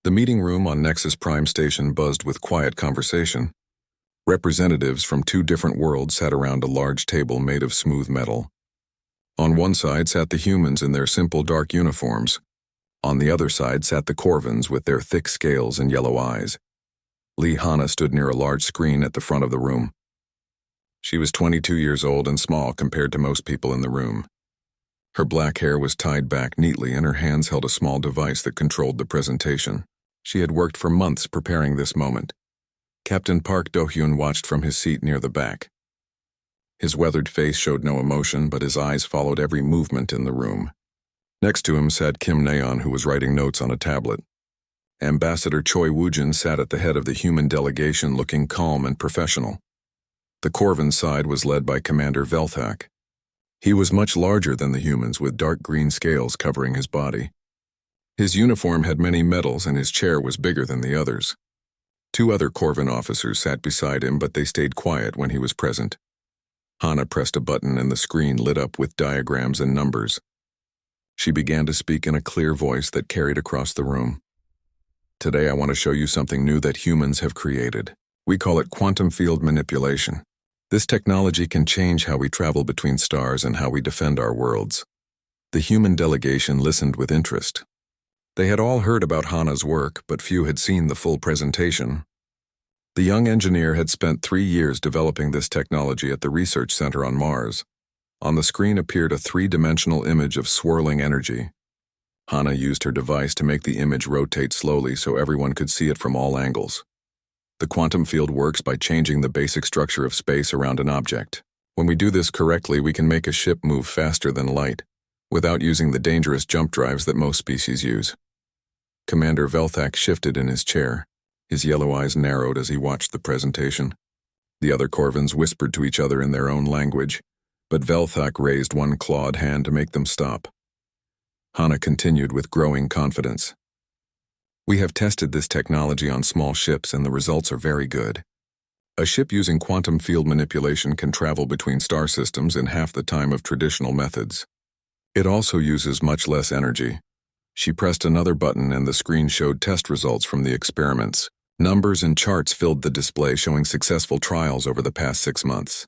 The meeting room on Nexus Prime Station buzzed with quiet conversation. Representatives from two different worlds sat around a large table made of smooth metal. On one side sat the humans in their simple dark uniforms. On the other side sat the Corvins with their thick scales and yellow eyes. Hana stood near a large screen at the front of the room. She was 22 years old and small compared to most people in the room. Her black hair was tied back neatly and her hands held a small device that controlled the presentation. She had worked for months preparing this moment. Captain Park Do-hyun watched from his seat near the back. His weathered face showed no emotion, but his eyes followed every movement in the room. Next to him sat Kim Nayeon, who was writing notes on a tablet. Ambassador Choi Woo-jin sat at the head of the human delegation looking calm and professional. The Corvin side was led by Commander Velthak. He was much larger than the humans, with dark green scales covering his body. His uniform had many medals and his chair was bigger than the others. Two other Corvin officers sat beside him, but they stayed quiet when he was present. Hana pressed a button and the screen lit up with diagrams and numbers. She began to speak in a clear voice that carried across the room. Today I want to show you something new that humans have created. We call it quantum field manipulation. This technology can change how we travel between stars and how we defend our worlds. The human delegation listened with interest. They had all heard about Hana's work, but few had seen the full presentation. The young engineer had spent 3 years developing this technology at the research center on Mars. On the screen appeared a 3-dimensional image of swirling energy. Hana used her device to make the image rotate slowly so everyone could see it from all angles. The quantum field works by changing the basic structure of space around an object. When we do this correctly, we can make a ship move faster than light, without using the dangerous jump drives that most species use. Commander Velthak shifted in his chair. His yellow eyes narrowed as he watched the presentation. The other Corvins whispered to each other in their own language, but Velthak raised one clawed hand to make them stop. Hana continued with growing confidence. We have tested this technology on small ships and the results are very good. A ship using quantum field manipulation can travel between star systems in half the time of traditional methods. It also uses much less energy. She pressed another button and the screen showed test results from the experiments. Numbers and charts filled the display showing successful trials over the past 6 months.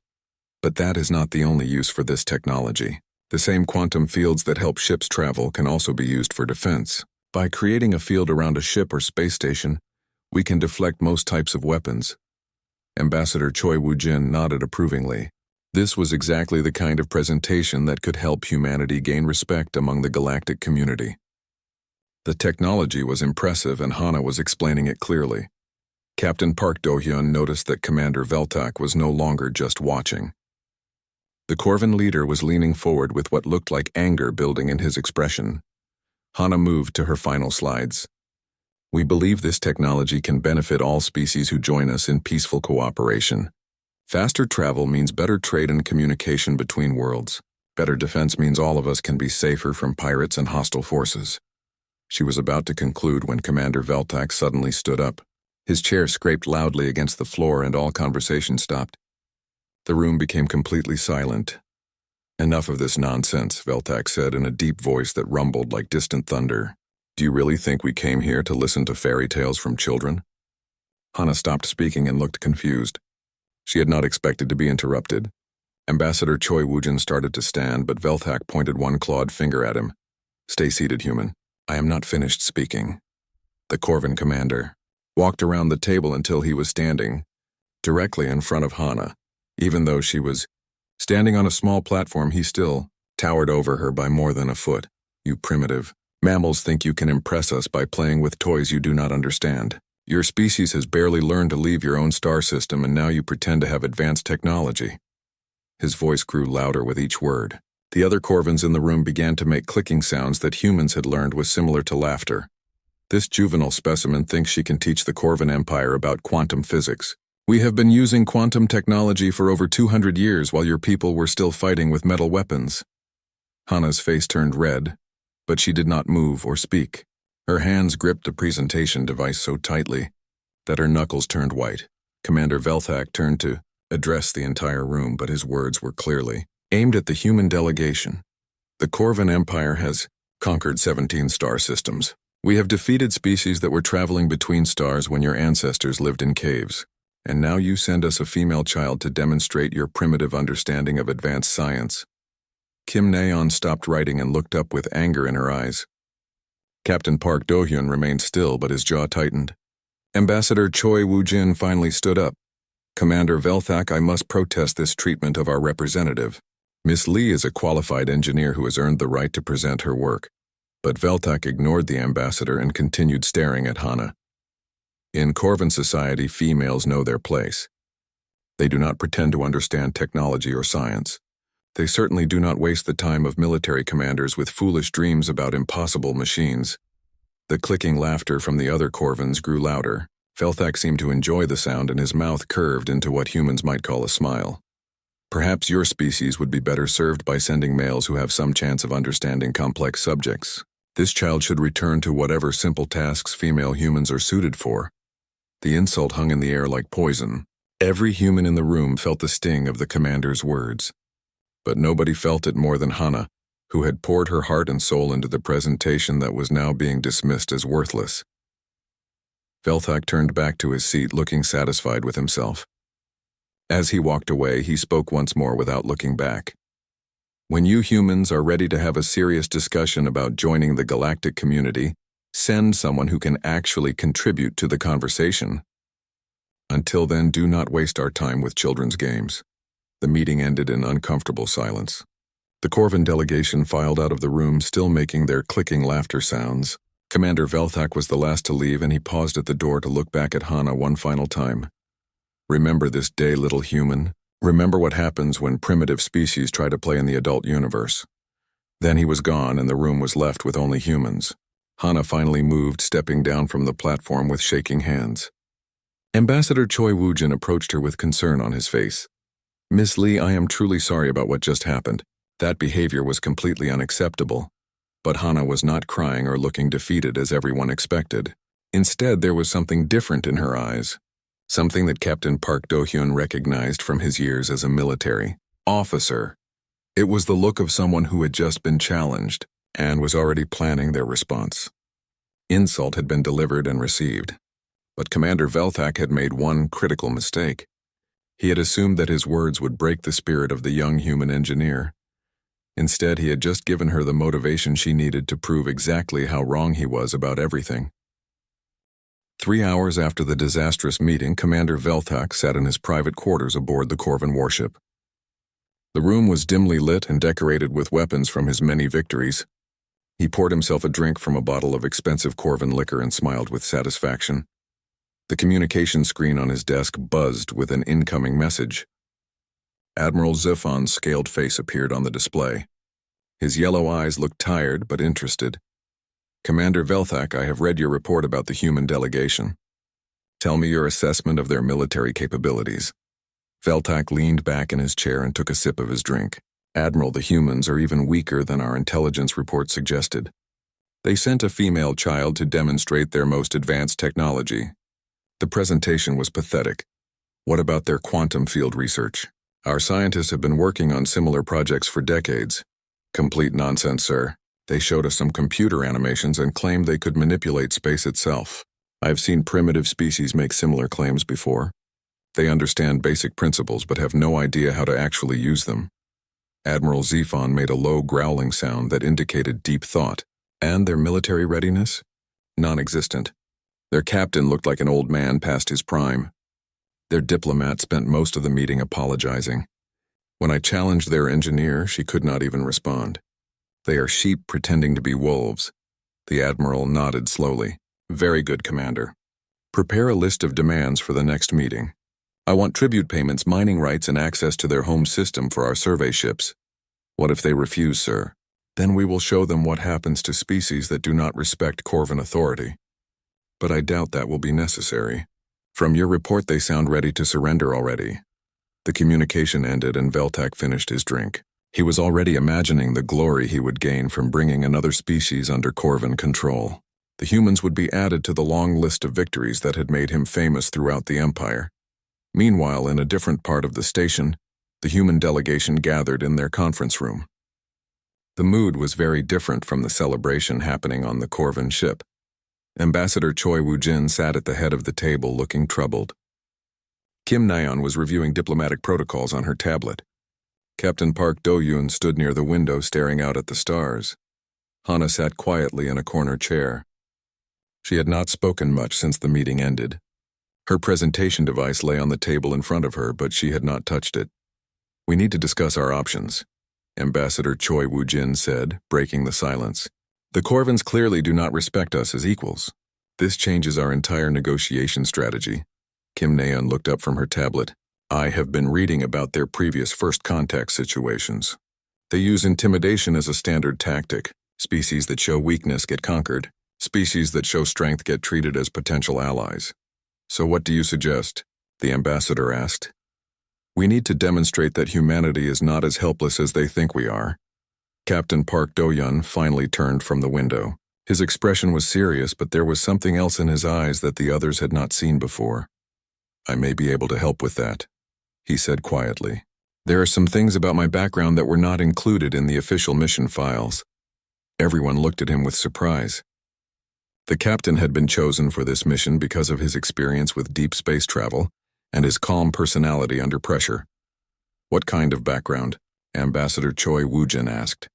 But that is not the only use for this technology. The same quantum fields that help ships travel can also be used for defense. By creating a field around a ship or space station, we can deflect most types of weapons. Ambassador Choi Woo-jin nodded approvingly. This was exactly the kind of presentation that could help humanity gain respect among the galactic community. The technology was impressive and Hana was explaining it clearly. Captain Park Do-hyun noticed that Commander Velthak was no longer just watching. The Corvin leader was leaning forward with what looked like anger building in his expression. Hana moved to her final slides. We believe this technology can benefit all species who join us in peaceful cooperation. Faster travel means better trade and communication between worlds. Better defense means all of us can be safer from pirates and hostile forces. She was about to conclude when Commander Velthak suddenly stood up. His chair scraped loudly against the floor and all conversation stopped. The room became completely silent. Enough of this nonsense, Velthak said in a deep voice that rumbled like distant thunder. Do you really think we came here to listen to fairy tales from children? Hana stopped speaking and looked confused. She had not expected to be interrupted. Ambassador Choi Woo-jin started to stand, but Velthak pointed one clawed finger at him. Stay seated, human. I am not finished speaking. The Corvin commander walked around the table until he was standing directly in front of Hana. Even though she was standing on a small platform, he still towered over her by more than a foot. You primitive. Mammals think you can impress us by playing with toys you do not understand. Your species has barely learned to leave your own star system and now you pretend to have advanced technology. His voice grew louder with each word. The other Corvins in the room began to make clicking sounds that humans had learned was similar to laughter. This juvenile specimen thinks she can teach the Corvin Empire about quantum physics. We have been using quantum technology for over 200 years while your people were still fighting with metal weapons. Hana's face turned red, but she did not move or speak. Her hands gripped the presentation device so tightly that her knuckles turned white. Commander Velthak turned to address the entire room, but his words were clearly aimed at the human delegation. The Corvin Empire has conquered 17 star systems. We have defeated species that were traveling between stars when your ancestors lived in caves, and now you send us a female child to demonstrate your primitive understanding of advanced science. Kim Naeon stopped writing and looked up with anger in her eyes. Captain Park Do-hyun remained still, but his jaw tightened. Ambassador Choi Woo-jin finally stood up. Commander Velthak, I must protest this treatment of our representative. Miss Lee is a qualified engineer who has earned the right to present her work. But Velthak ignored the ambassador and continued staring at Hana. In Corvan society, females know their place. They do not pretend to understand technology or science. They certainly do not waste the time of military commanders with foolish dreams about impossible machines. The clicking laughter from the other Corvans grew louder. Velthak seemed to enjoy the sound, and his mouth curved into what humans might call a smile. Perhaps your species would be better served by sending males who have some chance of understanding complex subjects. This child should return to whatever simple tasks female humans are suited for. The insult hung in the air like poison. Every human in the room felt the sting of the commander's words. But nobody felt it more than Hana, who had poured her heart and soul into the presentation that was now being dismissed as worthless. Velthak turned back to his seat, looking satisfied with himself. As he walked away, he spoke once more without looking back. When you humans are ready to have a serious discussion about joining the galactic community, send someone who can actually contribute to the conversation. Until then, do not waste our time with children's games. The meeting ended in uncomfortable silence. The Corvan delegation filed out of the room, still making their clicking laughter sounds. Commander Velthak was the last to leave, and he paused at the door to look back at Hana one final time. Remember this day, little human. Remember what happens when primitive species try to play in the adult universe. Then he was gone, and the room was left with only humans. Hana finally moved, stepping down from the platform with shaking hands. Ambassador Choi Woo-jin approached her with concern on his face. Miss Lee, I am truly sorry about what just happened. That behavior was completely unacceptable. But Hana was not crying or looking defeated as everyone expected. Instead, there was something different in her eyes. Something that Captain Park Do-hyun recognized from his years as a military officer. It was the look of someone who had just been challenged and was already planning their response. Insult had been delivered and received. But Commander Velthak had made one critical mistake. He had assumed that his words would break the spirit of the young human engineer. Instead, he had just given her the motivation she needed to prove exactly how wrong he was about everything. 3 hours after the disastrous meeting, Commander Velthak sat in his private quarters aboard the Corvan warship. The room was dimly lit and decorated with weapons from his many victories. He poured himself a drink from a bottle of expensive Corvan liquor and smiled with satisfaction. The communication screen on his desk buzzed with an incoming message. Admiral Ziffon's scaled face appeared on the display. His yellow eyes looked tired but interested. Commander Velthak, I have read your report about the human delegation. Tell me your assessment of their military capabilities. Velthak leaned back in his chair and took a sip of his drink. Admiral, the humans are even weaker than our intelligence report suggested. They sent a female child to demonstrate their most advanced technology. The presentation was pathetic. What about their quantum field research? Our scientists have been working on similar projects for decades. Complete nonsense, sir. They showed us some computer animations and claimed they could manipulate space itself. I've seen primitive species make similar claims before. They understand basic principles but have no idea how to actually use them. Admiral Ziffon made a low growling sound that indicated deep thought. And their military readiness? Non-existent. Their captain looked like an old man past his prime. Their diplomat spent most of the meeting apologizing. When I challenged their engineer, she could not even respond. They are sheep pretending to be wolves. The admiral nodded slowly. Very good, Commander. Prepare a list of demands for the next meeting. I want tribute payments, mining rights, and access to their home system for our survey ships. What if they refuse, sir? Then we will show them what happens to species that do not respect Corvan authority. But I doubt that will be necessary. From your report, they sound ready to surrender already. The communication ended and Velthak finished his drink. He was already imagining the glory he would gain from bringing another species under Corvan control. The humans would be added to the long list of victories that had made him famous throughout the Empire. Meanwhile, in a different part of the station, the human delegation gathered in their conference room. The mood was very different from the celebration happening on the Corvan ship. Ambassador Choi Woo-jin sat at the head of the table looking troubled. Kim Nayeon was reviewing diplomatic protocols on her tablet. Captain Park Do-yoon stood near the window staring out at the stars. Hana sat quietly in a corner chair. She had not spoken much since the meeting ended. Her presentation device lay on the table in front of her, but she had not touched it. "We need to discuss our options," Ambassador Choi Woo-jin said, breaking the silence. "The Corvins clearly do not respect us as equals. This changes our entire negotiation strategy." Kim Nayeon looked up from her tablet. "I have been reading about their previous first contact situations. They use intimidation as a standard tactic. Species that show weakness get conquered. Species that show strength get treated as potential allies. So what do you suggest?" the ambassador asked. "We need to demonstrate that humanity is not as helpless as they think we are." Captain Park Do-yoon finally turned from the window. His expression was serious, but there was something else in his eyes that the others had not seen before. "I may be able to help with that," he said quietly. "There are some things about my background that were not included in the official mission files." Everyone looked at him with surprise. The captain had been chosen for this mission because of his experience with deep space travel and his calm personality under pressure. "What kind of background?" Ambassador Choi Woo-jin asked.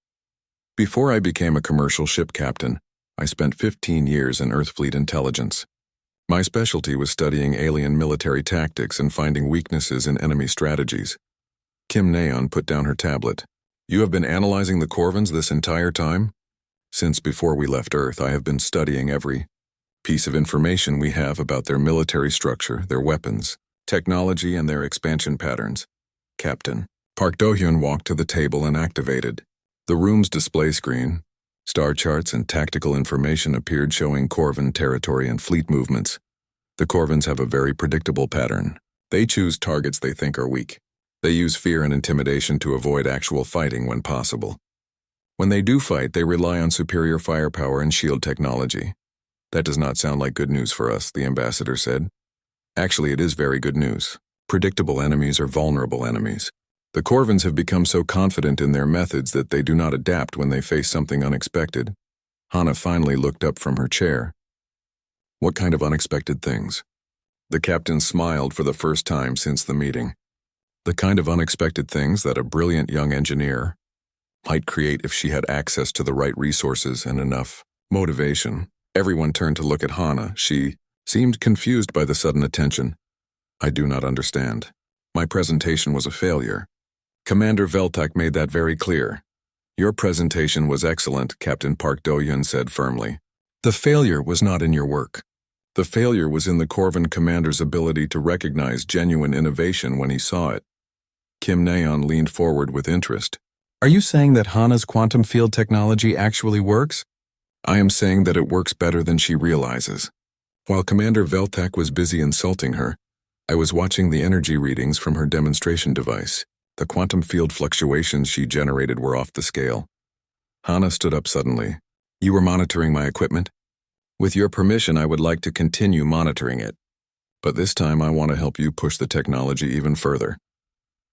"Before I became a commercial ship captain, I spent 15 years in Earth Fleet intelligence. My specialty was studying alien military tactics and finding weaknesses in enemy strategies." Kim Nayeon put down her tablet. "You have been analyzing the Corvins this entire time?" "Since before we left Earth, I have been studying every piece of information we have about their military structure, their weapons, technology, and their expansion patterns." Captain Park Do-hyun walked to the table and activated. The room's display screen, star charts, and tactical information appeared showing Corvin territory and fleet movements. The Corvins have a very predictable pattern. They choose targets they think are weak. They use fear and intimidation to avoid actual fighting when possible. When they do fight, they rely on superior firepower and shield technology. "That does not sound like good news for us," the ambassador said. "Actually, it is very good news. Predictable enemies are vulnerable enemies. The Corvins have become so confident in their methods that they do not adapt when they face something unexpected." Hana finally looked up from her chair. "What kind of unexpected things?" The captain smiled for the first time since the meeting. "The kind of unexpected things that a brilliant young engineer might create if she had access to the right resources and enough motivation." Everyone turned to look at Hana. She seemed confused by the sudden attention. "I do not understand. My presentation was a failure. Commander Veltak made that very clear." "Your presentation was excellent," Captain Park Do-yoon said firmly. "The failure was not in your work. The failure was in the Corvin commander's ability to recognize genuine innovation when he saw it." Kim Nayeon leaned forward with interest. "Are you saying that Hana's quantum field technology actually works?" "I am saying that it works better than she realizes." While Commander Veltak was busy insulting her, I was watching the energy readings from her demonstration device. The quantum field fluctuations she generated were off the scale. Hana stood up suddenly. "You were monitoring my equipment? With your permission, I would like to continue monitoring it. But this time I want to help you push the technology even further."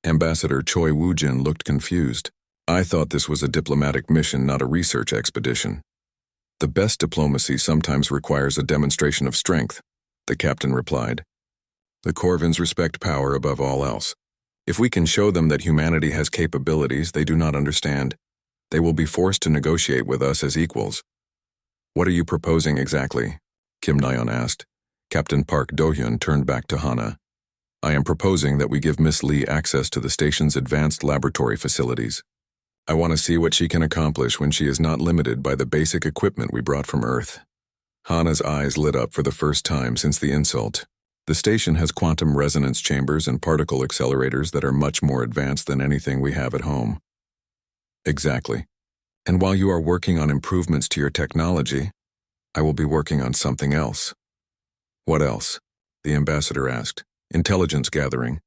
Ambassador Choi Woo-jin looked confused. "I thought this was a diplomatic mission, not a research expedition." "The best diplomacy sometimes requires a demonstration of strength," the captain replied. "The Corvins respect power above all else. If we can show them that humanity has capabilities they do not understand, they will be forced to negotiate with us as equals." "What are you proposing exactly?" Kim Nayeon asked. Captain Park Do-hyun turned back to Hana. "I am proposing that we give Miss Lee access to the station's advanced laboratory facilities. I want to see what she can accomplish when she is not limited by the basic equipment we brought from Earth." Hana's eyes lit up for the first time since the insult. "The station has quantum resonance chambers and particle accelerators that are much more advanced than anything we have at home." "Exactly. And while you are working on improvements to your technology, I will be working on something else." "What else?" the ambassador asked. "Intelligence gathering.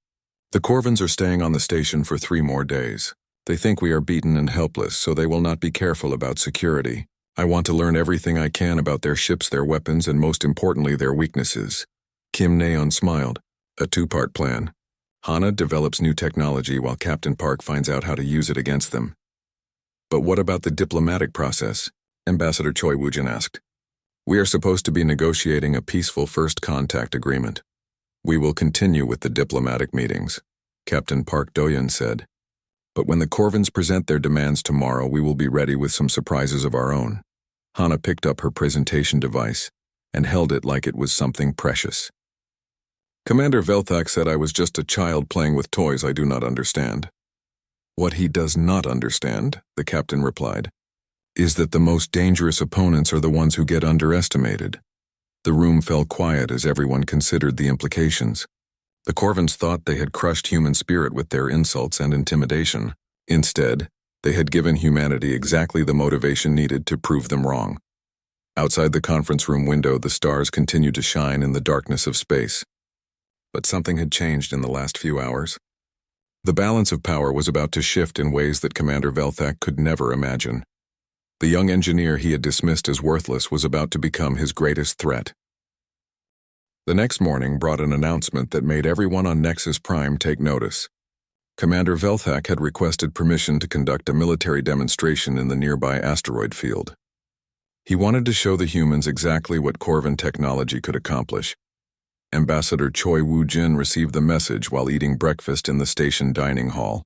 The Corvins are staying on the station for 3 more days. They think we are beaten and helpless, so they will not be careful about security. I want to learn everything I can about their ships, their weapons, and most importantly, their weaknesses." Kim Nayeon smiled. "A 2-part plan. Hana develops new technology while Captain Park finds out how to use it against them." "But what about the diplomatic process?" Ambassador Choi Woo-jin asked. We are supposed to be negotiating a peaceful first contact agreement. We will continue with the diplomatic meetings, Captain Park Do-hyun said. But when the Corvins present their demands tomorrow, we will be ready with some surprises of our own. Hana picked up her presentation device and held it like it was something precious. Commander Velthak said I was just a child playing with toys I do not understand. What he does not understand, the captain replied, is that the most dangerous opponents are the ones who get underestimated. The room fell quiet as everyone considered the implications. The Corvins thought they had crushed human spirit with their insults and intimidation. Instead, they had given humanity exactly the motivation needed to prove them wrong. Outside the conference room window, the stars continued to shine in the darkness of space. But something had changed in the last few hours. The balance of power was about to shift in ways that Commander Velthak could never imagine. The young engineer he had dismissed as worthless was about to become his greatest threat. The next morning brought an announcement that made everyone on Nexus Prime take notice. Commander Velthak had requested permission to conduct a military demonstration in the nearby asteroid field. He wanted to show the humans exactly what Corvin technology could accomplish. Ambassador Choi Woo-jin received the message while eating breakfast in the station dining hall.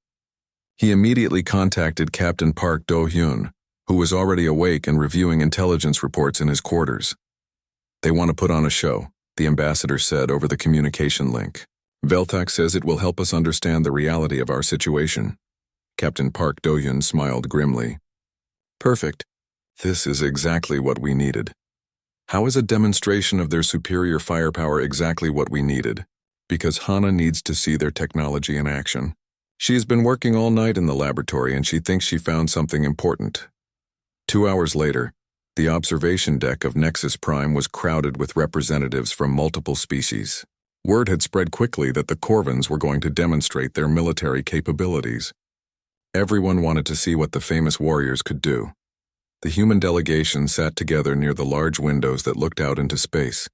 He immediately contacted Captain Park Do-hyun, who was already awake and reviewing intelligence reports in his quarters. They want to put on a show, the ambassador said over the communication link. Velthak says it will help us understand the reality of our situation. Captain Park Do-hyun smiled grimly. Perfect. This is exactly what we needed. How is a demonstration of their superior firepower exactly what we needed? Because Hana needs to see their technology in action. She has been working all night in the laboratory and she thinks she found something important. 2 hours later, the observation deck of Nexus Prime was crowded with representatives from multiple species. Word had spread quickly that the Corvins were going to demonstrate their military capabilities. Everyone wanted to see what the famous warriors could do. The human delegation sat together near the large windows that looked out into space.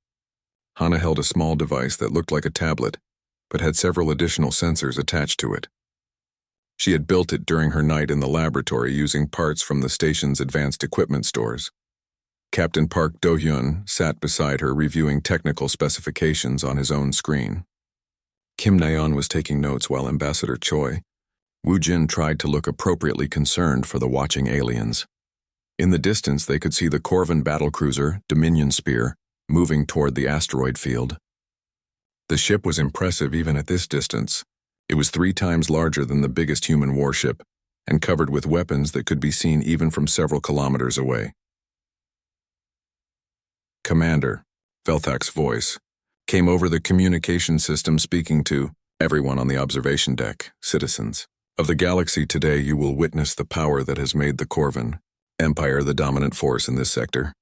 Hana held a small device that looked like a tablet, but had several additional sensors attached to it. She had built it during her night in the laboratory using parts from the station's advanced equipment stores. Captain Park Do-hyun sat beside her reviewing technical specifications on his own screen. Kim Na-yeon was taking notes while Ambassador Choi Woo-jin tried to look appropriately concerned for the watching aliens. In the distance, they could see the Corvin battlecruiser, Dominion Spear, moving toward the asteroid field. The ship was impressive even at this distance. It was 3 times larger than the biggest human warship, and covered with weapons that could be seen even from several kilometers away. Commander, Velthak's voice, came over the communication system speaking to everyone on the observation deck, citizens. Of the galaxy today, you will witness the power that has made the Corvin Empire the dominant force in this sector.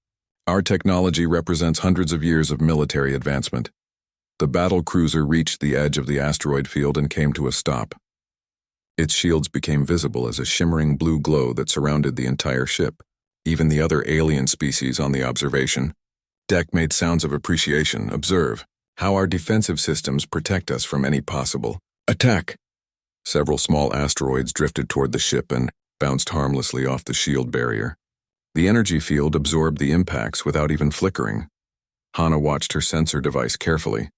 Our technology represents hundreds of years of military advancement. The battle cruiser reached the edge of the asteroid field and came to a stop. Its shields became visible as a shimmering blue glow that surrounded the entire ship. Even the other alien species on the observation deck made sounds of appreciation. Observe how our defensive systems protect us from any possible attack. Several small asteroids drifted toward the ship and bounced harmlessly off the shield barrier. The energy field absorbed the impacts without even flickering. Hana watched her sensor device carefully.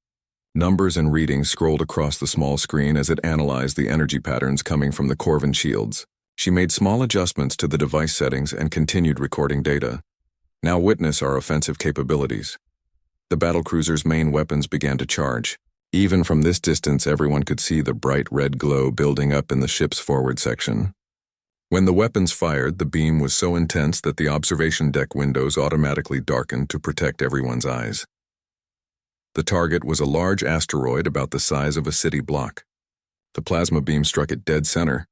Numbers and readings scrolled across the small screen as it analyzed the energy patterns coming from the Corvin shields. She made small adjustments to the device settings and continued recording data. Now witness our offensive capabilities. The battlecruiser's main weapons began to charge. Even from this distance, everyone could see the bright red glow building up in the ship's forward section. When the weapons fired, the beam was so intense that the observation deck windows automatically darkened to protect everyone's eyes. The target was a large asteroid about the size of a city block. The plasma beam struck it dead center,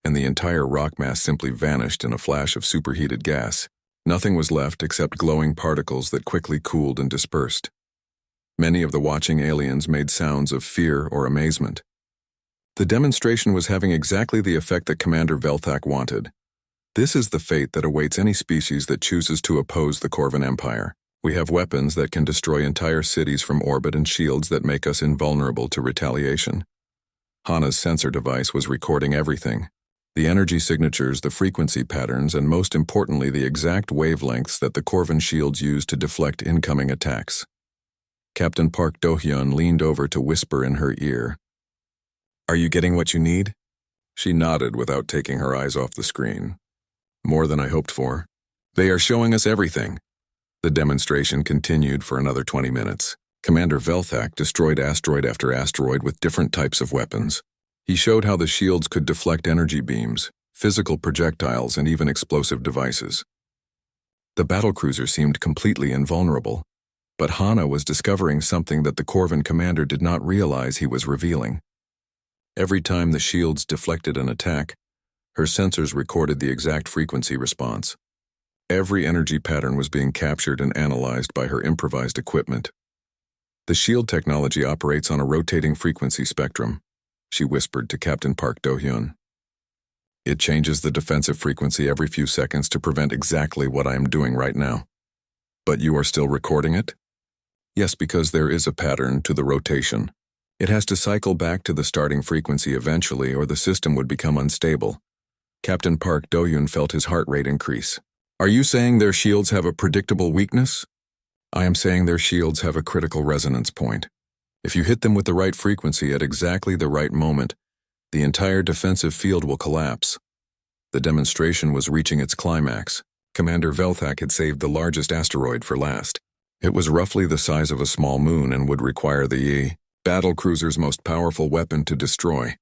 and the entire rock mass simply vanished in a flash of superheated gas. Nothing was left except glowing particles that quickly cooled and dispersed. Many of the watching aliens made sounds of fear or amazement. The demonstration was having exactly the effect that Commander Velthak wanted. This is the fate that awaits any species that chooses to oppose the Corvin Empire. We have weapons that can destroy entire cities from orbit and shields that make us invulnerable to retaliation. Hana's sensor device was recording everything. The energy signatures, the frequency patterns, and most importantly the exact wavelengths that the Corvin shields use to deflect incoming attacks. Captain Park Do-hyun leaned over to whisper in her ear. "Are you getting what you need?" She nodded without taking her eyes off the screen. "More than I hoped for. They are showing us everything." The demonstration continued for another 20 minutes. Commander Velthak destroyed asteroid after asteroid with different types of weapons. He showed how the shields could deflect energy beams, physical projectiles, and even explosive devices. The battlecruiser seemed completely invulnerable, but Hana was discovering something that the Corvin commander did not realize he was revealing. Every time the shields deflected an attack, her sensors recorded the exact frequency response. Every energy pattern was being captured and analyzed by her improvised equipment. "The shield technology operates on a rotating frequency spectrum," she whispered to Captain Park Do-hyun. "It changes the defensive frequency every few seconds to prevent exactly what I am doing right now." "But you are still recording it?" "Yes, because there is a pattern to the rotation. It has to cycle back to the starting frequency eventually or the system would become unstable." Captain Park Do-hyun felt his heart rate increase. "Are you saying their shields have a predictable weakness?" "I am saying their shields have a critical resonance point. If you hit them with the right frequency at exactly the right moment, the entire defensive field will collapse." The demonstration was reaching its climax. Commander Velthak had saved the largest asteroid for last. It was roughly the size of a small moon and would require the battlecruiser's most powerful weapon to destroy.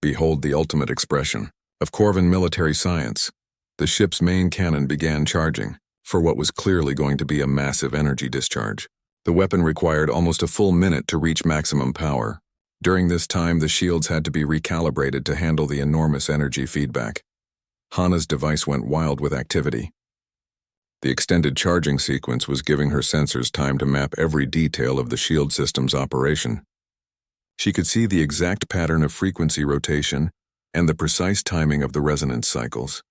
Behold the ultimate expression of Corvin military science. The ship's main cannon began charging for what was clearly going to be a massive energy discharge. The weapon required almost a full minute to reach maximum power. During this time, the shields had to be recalibrated to handle the enormous energy feedback. Hana's device went wild with activity. The extended charging sequence was giving her sensors time to map every detail of the shield system's operation. She could see the exact pattern of frequency rotation and the precise timing of the resonance cycles.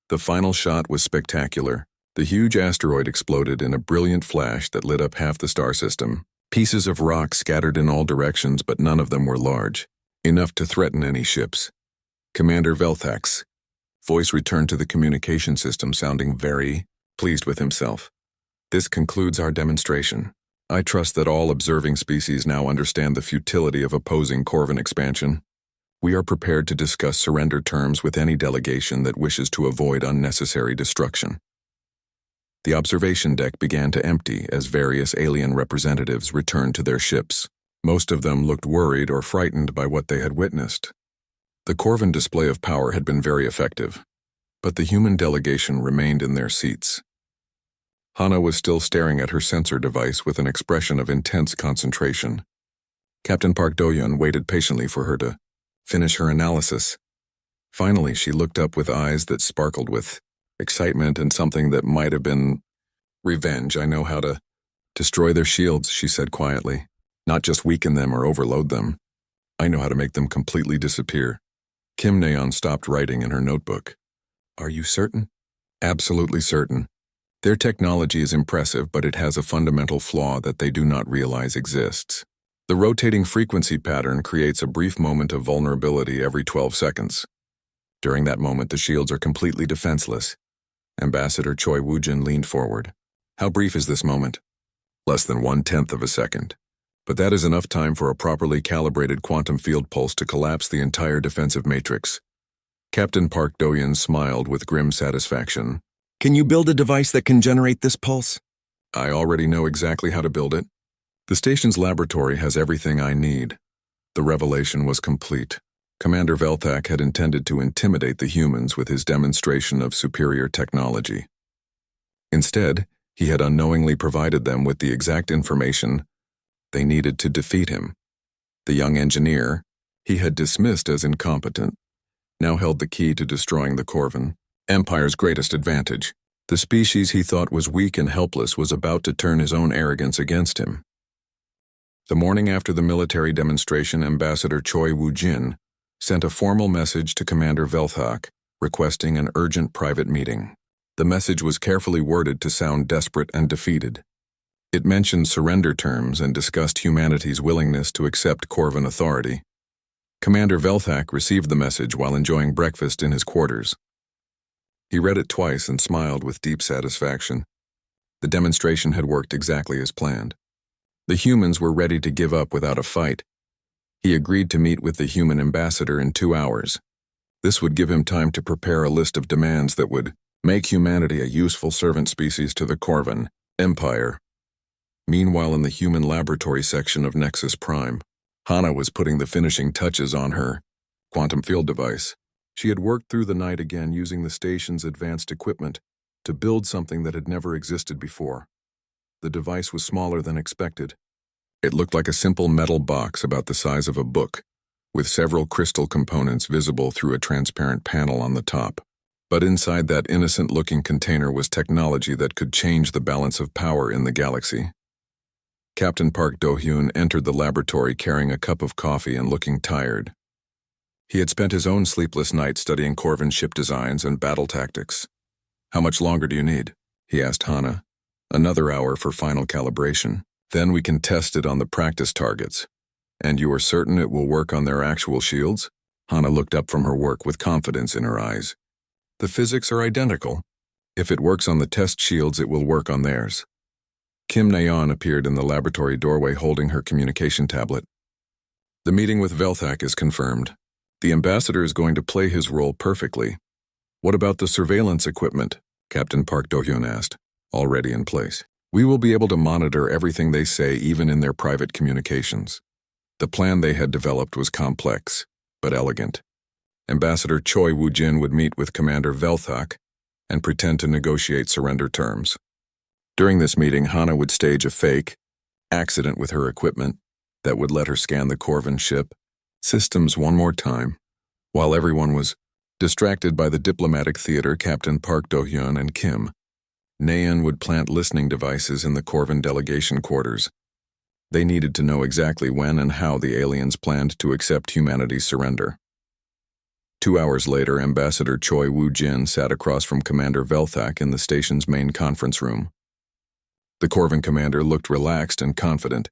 The final shot was spectacular. The huge asteroid exploded in a brilliant flash that lit up half the star system. Pieces of rock scattered in all directions, but none of them were large, enough to threaten any ships. Commander Velthak's voice returned to the communication system, sounding very pleased with himself. "This concludes our demonstration. I trust that all observing species now understand the futility of opposing Corvin expansion. We are prepared to discuss surrender terms with any delegation that wishes to avoid unnecessary destruction." The observation deck began to empty as various alien representatives returned to their ships. Most of them looked worried or frightened by what they had witnessed. The Corvin display of power had been very effective, but the human delegation remained in their seats. Hana was still staring at her sensor device with an expression of intense concentration. Captain Park Do-hyun waited patiently for her to finish her analysis. Finally, she looked up with eyes that sparkled with excitement and something that might have been revenge. "I know how to destroy their shields," she said quietly. "Not just weaken them or overload them. I know how to make them completely disappear." Kim Nayeon stopped writing in her notebook. "Are you certain?" "Absolutely certain. Their technology is impressive, but it has a fundamental flaw that they do not realize exists. The rotating frequency pattern creates a brief moment of vulnerability every 12 seconds. During that moment, the shields are completely defenseless." Ambassador Choi Woo-jin leaned forward. "How brief is this moment?" "Less than 1/10 of a second. But that is enough time for a properly calibrated quantum field pulse to collapse the entire defensive matrix." Captain Park Do-hyun smiled with grim satisfaction. "Can you build a device that can generate this pulse?" "I already know exactly how to build it. The station's laboratory has everything I need." The revelation was complete. Commander Velthak had intended to intimidate the humans with his demonstration of superior technology. Instead, he had unknowingly provided them with the exact information they needed to defeat him. The young engineer, he had dismissed as incompetent, now held the key to destroying the Corvin Empire's greatest advantage. The species he thought was weak and helpless was about to turn his own arrogance against him. The morning after the military demonstration, Ambassador Choi Woo-jin sent a formal message to Commander Velthak, requesting an urgent private meeting. The message was carefully worded to sound desperate and defeated. It mentioned surrender terms and discussed humanity's willingness to accept Corvin authority. Commander Velthak received the message while enjoying breakfast in his quarters. He read it twice and smiled with deep satisfaction. The demonstration had worked exactly as planned. The humans were ready to give up without a fight. He agreed to meet with the human ambassador in 2 hours. This would give him time to prepare a list of demands that would make humanity a useful servant species to the Corvan Empire. Meanwhile, in the human laboratory section of Nexus Prime, Hana was putting the finishing touches on her quantum field device. She had worked through the night again using the station's advanced equipment to build something that had never existed before. The device was smaller than expected. It looked like a simple metal box about the size of a book, with several crystal components visible through a transparent panel on the top. But inside that innocent-looking container was technology that could change the balance of power in the galaxy. Captain Park Do-hyun entered the laboratory carrying a cup of coffee and looking tired. He had spent his own sleepless night studying Corvan ship designs and battle tactics. "How much longer do you need?" he asked Hana. "Another hour for final calibration. Then we can test it on the practice targets." "And you are certain it will work on their actual shields?" Hana looked up from her work with confidence in her eyes. "The physics are identical. If it works on the test shields, it will work on theirs." Kim Nayeon appeared in the laboratory doorway holding her communication tablet. "The meeting with Velthak is confirmed. The ambassador is going to play his role perfectly." "What about the surveillance equipment?" Captain Park Do-hyun asked. "Already in place. We will be able to monitor everything they say even in their private communications." The plan they had developed was complex, but elegant. Ambassador Choi Woo-jin would meet with Commander Velthak and pretend to negotiate surrender terms. During this meeting, Hana would stage a fake accident with her equipment that would let her scan the Corvan ship systems one more time. While everyone was distracted by the diplomatic theater, Captain Park Do-hyun and Kim Nayeon would plant listening devices in the Corvan delegation quarters. They needed to know exactly when and how the aliens planned to accept humanity's surrender. 2 hours later, Ambassador Choi Woo-jin sat across from Commander Velthak in the station's main conference room. The Corvan commander looked relaxed and confident.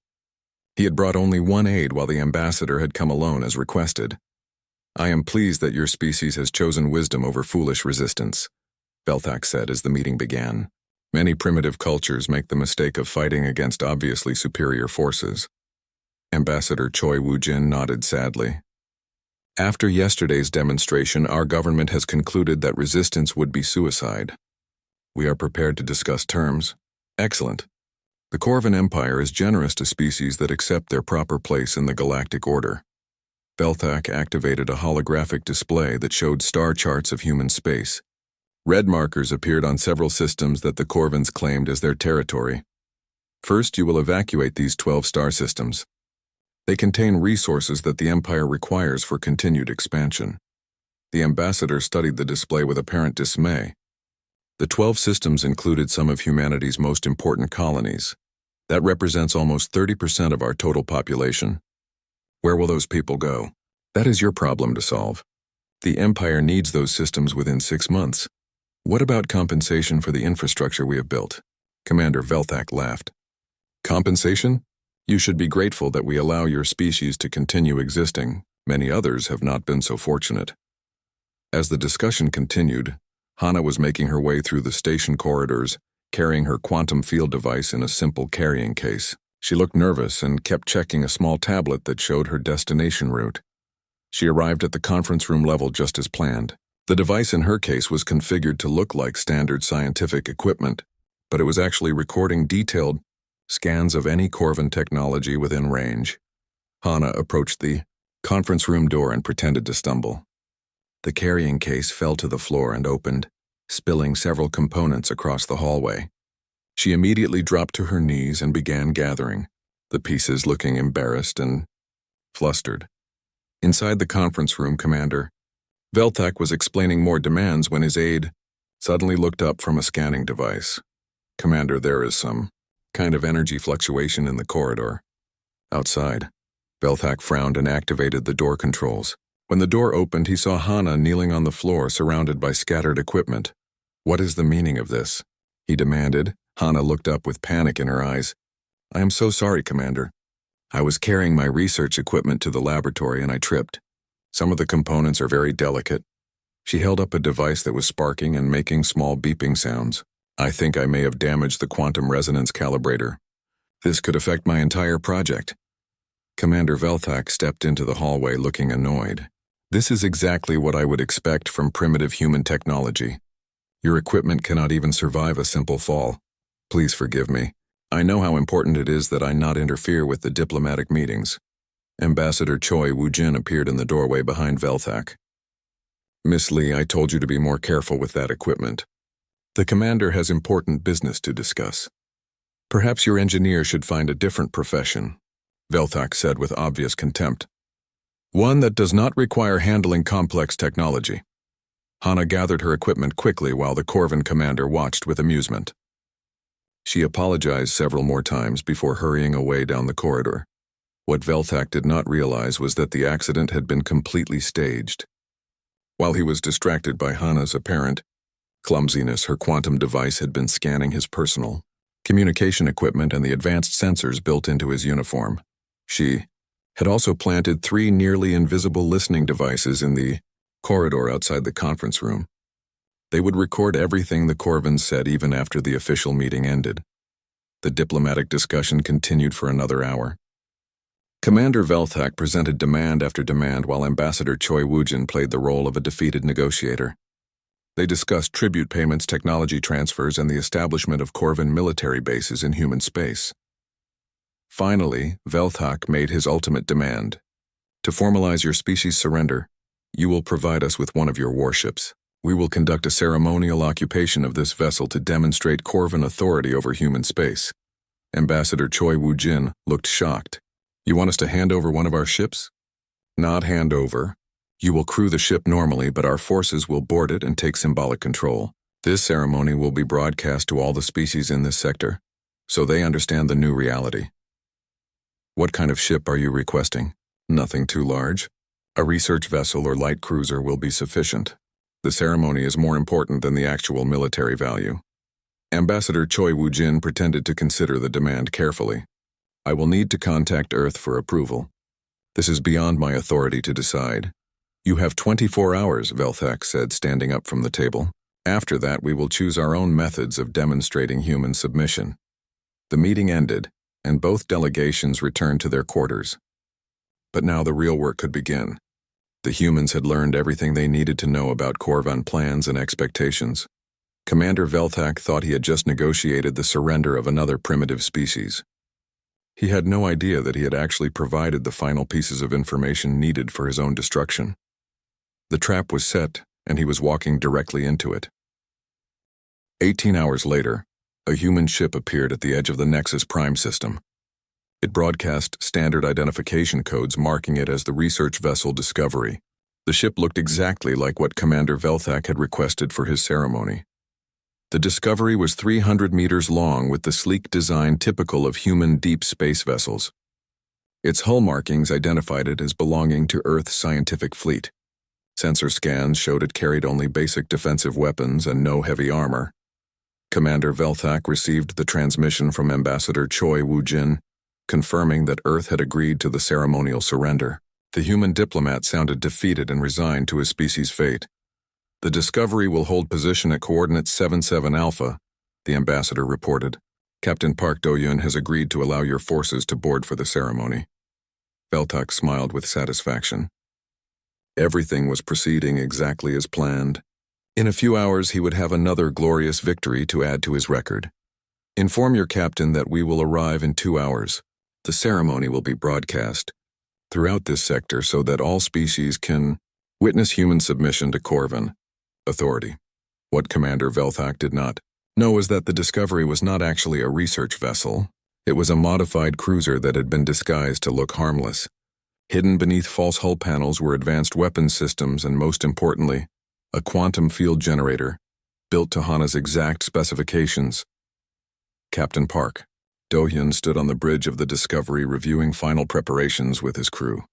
He had brought only one aide while the ambassador had come alone as requested. "I am pleased that your species has chosen wisdom over foolish resistance," Velthak said as the meeting began. "Many primitive cultures make the mistake of fighting against obviously superior forces." Ambassador Choi Woo-jin nodded sadly. "After yesterday's demonstration, our government has concluded that resistance would be suicide. We are prepared to discuss terms." "Excellent. The Corvan Empire is generous to species that accept their proper place in the galactic order." Velthak activated a holographic display that showed star charts of human space. Red markers appeared on several systems that the Corvans claimed as their territory. "First, you will evacuate these 12 star systems. They contain resources that the Empire requires for continued expansion." The ambassador studied the display with apparent dismay. The 12 systems included some of humanity's most important colonies. That represents almost 30% of our total population. Where will those people go? That is your problem to solve. The Empire needs those systems within 6 months. What about compensation for the infrastructure we have built? Commander Velthak laughed. Compensation? You should be grateful that we allow your species to continue existing. Many others have not been so fortunate. As the discussion continued, Hana was making her way through the station corridors, carrying her quantum field device in a simple carrying case. She looked nervous and kept checking a small tablet that showed her destination route. She arrived at the conference room level just as planned. The device in her case was configured to look like standard scientific equipment, but it was actually recording detailed scans of any Corvan technology within range. Hana approached the conference room door and pretended to stumble. The carrying case fell to the floor and opened, spilling several components across the hallway. She immediately dropped to her knees and began gathering, the pieces looking embarrassed and flustered. Inside the conference room, Commander Velthak was explaining more demands when his aide suddenly looked up from a scanning device. "Commander, there is some kind of energy fluctuation in the corridor." Outside, Velthak frowned and activated the door controls. When the door opened, he saw Hana kneeling on the floor surrounded by scattered equipment. "What is the meaning of this?" he demanded. Hana looked up with panic in her eyes. "I am so sorry, Commander. I was carrying my research equipment to the laboratory and I tripped. Some of the components are very delicate. She held up a device that was sparking and making small beeping sounds. I think I may have damaged the quantum resonance calibrator. This could affect my entire project. Commander Velthak stepped into the hallway looking annoyed. This is exactly what I would expect from primitive human technology. Your equipment cannot even survive a simple fall. Please forgive me. I know how important it is that I not interfere with the diplomatic meetings. Ambassador Choi Woo-jin appeared in the doorway behind Velthak. Miss Lee, I told you to be more careful with that equipment. The commander has important business to discuss. Perhaps your engineer should find a different profession, Velthak said with obvious contempt. One that does not require handling complex technology. Hana gathered her equipment quickly while the Corvin commander watched with amusement. She apologized several more times before hurrying away down the corridor. What Velthak did not realize was that the accident had been completely staged. While he was distracted by Hana's apparent clumsiness, her quantum device had been scanning his personal communication equipment and the advanced sensors built into his uniform. She had also planted 3 nearly invisible listening devices in the corridor outside the conference room. They would record everything the Corvins said even after the official meeting ended. The diplomatic discussion continued for another hour. Commander Velthak presented demand after demand while Ambassador Choi Woo-jin played the role of a defeated negotiator. They discussed tribute payments, technology transfers, and the establishment of Corvin military bases in human space. Finally, Velthak made his ultimate demand. To formalize your species' surrender, you will provide us with one of your warships. We will conduct a ceremonial occupation of this vessel to demonstrate Corvin authority over human space. Ambassador Choi Woo-jin looked shocked. You want us to hand over one of our ships? Not hand over. You will crew the ship normally, but our forces will board it and take symbolic control. This ceremony will be broadcast to all the species in this sector, so they understand the new reality. What kind of ship are you requesting? Nothing too large. A research vessel or light cruiser will be sufficient. The ceremony is more important than the actual military value. Ambassador Choi Woo-jin pretended to consider the demand carefully. I will need to contact Earth for approval. This is beyond my authority to decide. You have 24 hours, Velthak said, standing up from the table. After that, we will choose our own methods of demonstrating human submission. The meeting ended, and both delegations returned to their quarters. But now the real work could begin. The humans had learned everything they needed to know about Corvin plans and expectations. Commander Velthak thought he had just negotiated the surrender of another primitive species. He had no idea that he had actually provided the final pieces of information needed for his own destruction. The trap was set, and he was walking directly into it. 18 hours later, a human ship appeared at the edge of the Nexus Prime system. It broadcast standard identification codes marking it as the research vessel Discovery. The ship looked exactly like what Commander Velthak had requested for his ceremony. The Discovery was 300 meters long with the sleek design typical of human deep space vessels. Its hull markings identified it as belonging to Earth's scientific fleet. Sensor scans showed it carried only basic defensive weapons and no heavy armor. Commander Velthak received the transmission from Ambassador Choi Woo-jin, confirming that Earth had agreed to the ceremonial surrender. The human diplomat sounded defeated and resigned to his species' fate. The Discovery will hold position at coordinates 77 Alpha, the ambassador reported. Captain Park Do-yun has agreed to allow your forces to board for the ceremony. Velthak smiled with satisfaction. Everything was proceeding exactly as planned. In a few hours he would have another glorious victory to add to his record. Inform your captain that we will arrive in 2 hours. The ceremony will be broadcast throughout this sector so that all species can witness human submission to Corvin authority. What Commander Velthak did not know was that the Discovery was not actually a research vessel. It was a modified cruiser that had been disguised to look harmless. Hidden beneath false hull panels were advanced weapons systems and, most importantly, a quantum field generator, built to Hana's exact specifications. Captain Park Do-hyun stood on the bridge of the Discovery reviewing final preparations with his crew.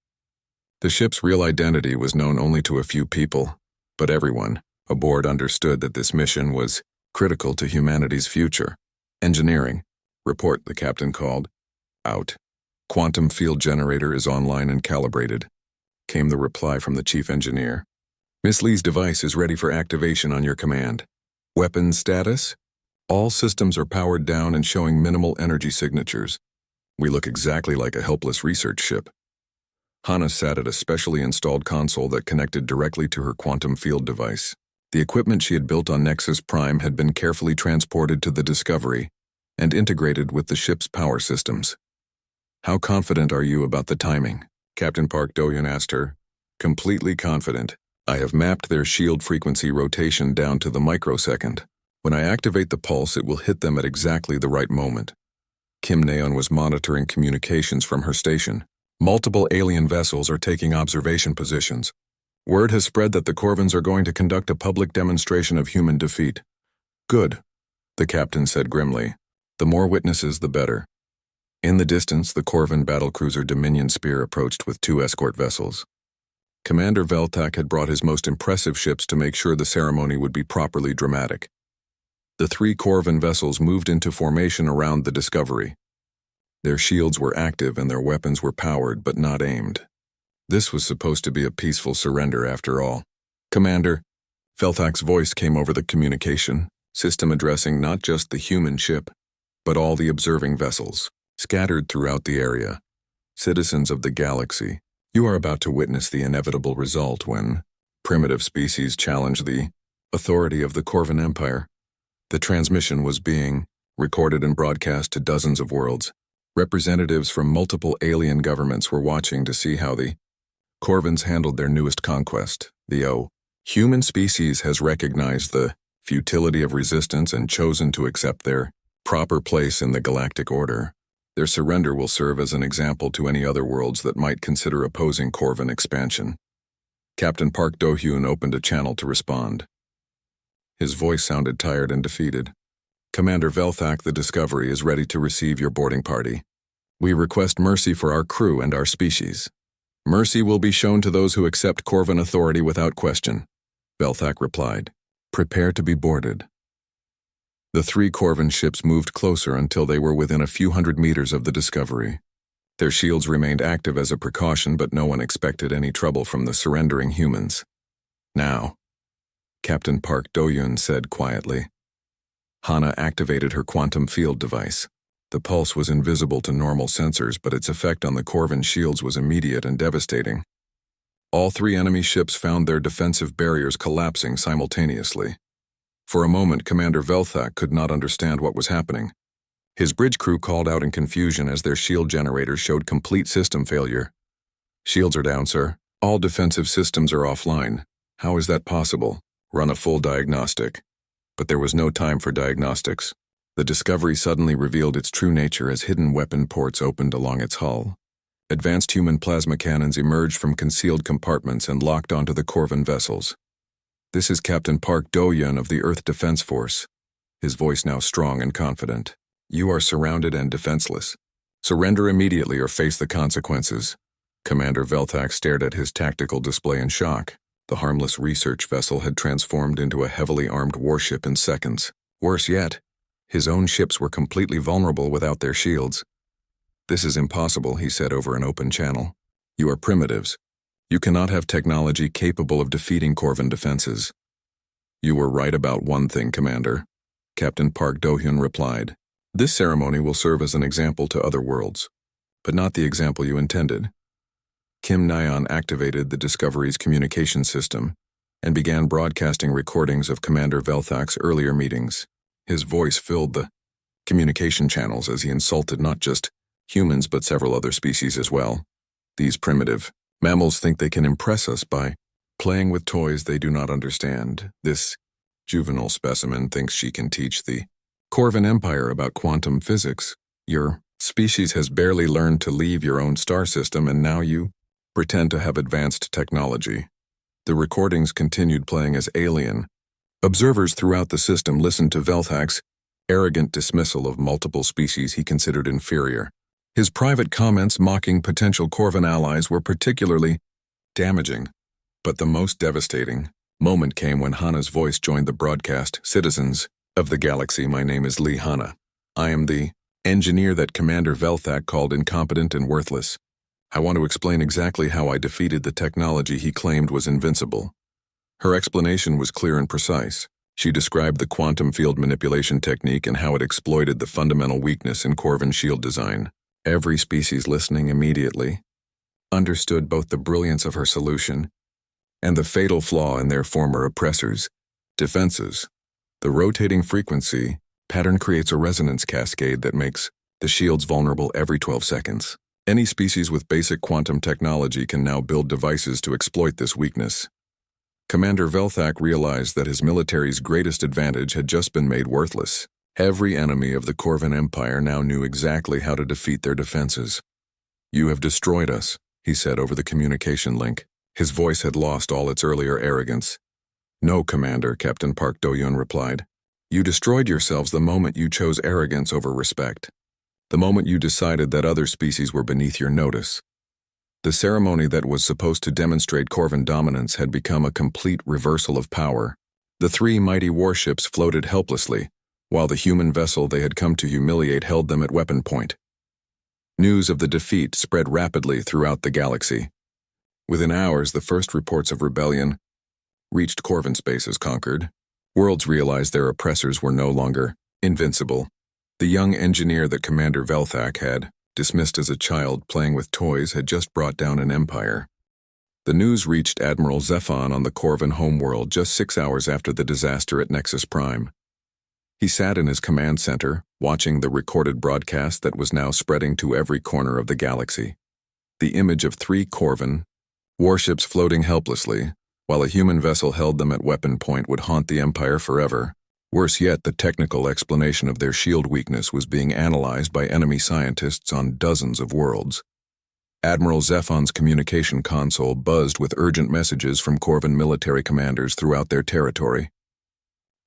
The ship's real identity was known only to a few people, but everyone aboard understood that this mission was critical to humanity's future. Engineering. Report, the captain called. Out. Quantum field generator is online and calibrated. came the reply from the chief engineer. Miss Lee's device is ready for activation on your command. Weapons status? All systems are powered down and showing minimal energy signatures. We look exactly like a helpless research ship. Hana sat at a specially installed console that connected directly to her quantum field device. The equipment she had built on Nexus Prime had been carefully transported to the Discovery and integrated with the ship's power systems. How confident are you about the timing? Captain Park Do-hyun asked her. Completely confident. I have mapped their shield frequency rotation down to the microsecond. When I activate the pulse, it will hit them at exactly the right moment. Kim Naeon was monitoring communications from her station. Multiple alien vessels are taking observation positions. Word has spread that the Corvins are going to conduct a public demonstration of human defeat. Good, the captain said grimly. The more witnesses, the better. In the distance, the Corvin battlecruiser Dominion Spear approached with 2 escort vessels. Commander Veltak had brought his most impressive ships to make sure the ceremony would be properly dramatic. The 3 Corvin vessels moved into formation around the Discovery. Their shields were active and their weapons were powered but not aimed. This was supposed to be a peaceful surrender after all. Commander, Veltak's voice came over the communication system addressing not just the human ship, but all the observing vessels, scattered throughout the area. Citizens of the galaxy, you are about to witness the inevitable result when primitive species challenge the authority of the Corvin Empire. The transmission was being recorded and broadcast to dozens of worlds. Representatives from multiple alien governments were watching to see how the Corvins handled their newest conquest. The human species has recognized the futility of resistance and chosen to accept their proper place in the galactic order. Their surrender will serve as an example to any other worlds that might consider opposing Corvin expansion. Captain Park Do-hyun opened a channel to respond. His voice sounded tired and defeated. Commander Veltak, the Discovery is ready to receive your boarding party. We request mercy for our crew and our species. Mercy will be shown to those who accept Corvin authority without question, Veltak replied. Prepare to be boarded. The 3 Corvin ships moved closer until they were within a few hundred meters of the Discovery. Their shields remained active as a precaution, but no one expected any trouble from the surrendering humans. Now, Captain Park Do-hyun said quietly. Hana activated her quantum field device. The pulse was invisible to normal sensors, but its effect on the Corvin shields was immediate and devastating. All 3 enemy ships found their defensive barriers collapsing simultaneously. For a moment, Commander Veltak could not understand what was happening. His bridge crew called out in confusion as their shield generators showed complete system failure. Shields are down, sir. All defensive systems are offline. How is that possible? Run a full diagnostic. But there was no time for diagnostics. The Discovery suddenly revealed its true nature as hidden weapon ports opened along its hull. Advanced human plasma cannons emerged from concealed compartments and locked onto the Corvin vessels. This is Captain Park Do-hyun of the Earth Defense Force, his voice now strong and confident. You are surrounded and defenseless. Surrender immediately or face the consequences. Commander Veltak stared at his tactical display in shock. The harmless research vessel had transformed into a heavily armed warship in seconds. Worse yet, his own ships were completely vulnerable without their shields. This is impossible, he said over an open channel. You are primitives. You cannot have technology capable of defeating Corvin defenses. You were right about one thing, Commander, Captain Park Do-hyun replied. This ceremony will serve as an example to other worlds, but not the example you intended. Kim Naeon activated the Discovery's communication system and began broadcasting recordings of Commander Veltak's earlier meetings. His voice filled the communication channels as he insulted not just humans but several other species as well. These primitive mammals think they can impress us by playing with toys they do not understand. This juvenile specimen thinks she can teach the Corvin Empire about quantum physics. Your species has barely learned to leave your own star system, and now you pretend to have advanced technology. The recordings continued playing as alien. Observers throughout the system listened to Veltak's arrogant dismissal of multiple species he considered inferior. His private comments mocking potential Corvin allies were particularly damaging. But the most devastating moment came when Hana's voice joined the broadcast. Citizens of the galaxy, my name is Lee Hana. I am the engineer that Commander Veltak called incompetent and worthless. I want to explain exactly how I defeated the technology he claimed was invincible. Her explanation was clear and precise. She described the quantum field manipulation technique and how it exploited the fundamental weakness in Corvin shield design. Every species listening immediately understood both the brilliance of her solution and the fatal flaw in their former oppressors' defenses. The rotating frequency pattern creates a resonance cascade that makes the shields vulnerable every 12 seconds. Any species with basic quantum technology can now build devices to exploit this weakness. Commander Velthak realized that his military's greatest advantage had just been made worthless. Every enemy of the Corvin Empire now knew exactly how to defeat their defenses. "You have destroyed us," he said over the communication link. His voice had lost all its earlier arrogance. "No, Commander," Captain Park Do-yun replied. "You destroyed yourselves the moment you chose arrogance over respect. The moment you decided that other species were beneath your notice." The ceremony that was supposed to demonstrate Corvin dominance had become a complete reversal of power. The three mighty warships floated helplessly, while the human vessel they had come to humiliate held them at weapon point. News of the defeat spread rapidly throughout the galaxy. Within hours, the first reports of rebellion reached Corvin spaces conquered. Worlds realized their oppressors were no longer invincible. The young engineer that Commander Velthak had dismissed as a child playing with toys had just brought down an empire. The news reached Admiral Zephon on the Corvin homeworld just 6 hours after the disaster at Nexus Prime. He sat in his command center, watching the recorded broadcast that was now spreading to every corner of the galaxy. The image of 3 Corvin warships floating helplessly, while a human vessel held them at weapon point, would haunt the Empire forever. Worse yet, the technical explanation of their shield weakness was being analyzed by enemy scientists on dozens of worlds. Admiral Zephon's communication console buzzed with urgent messages from Corvin military commanders throughout their territory.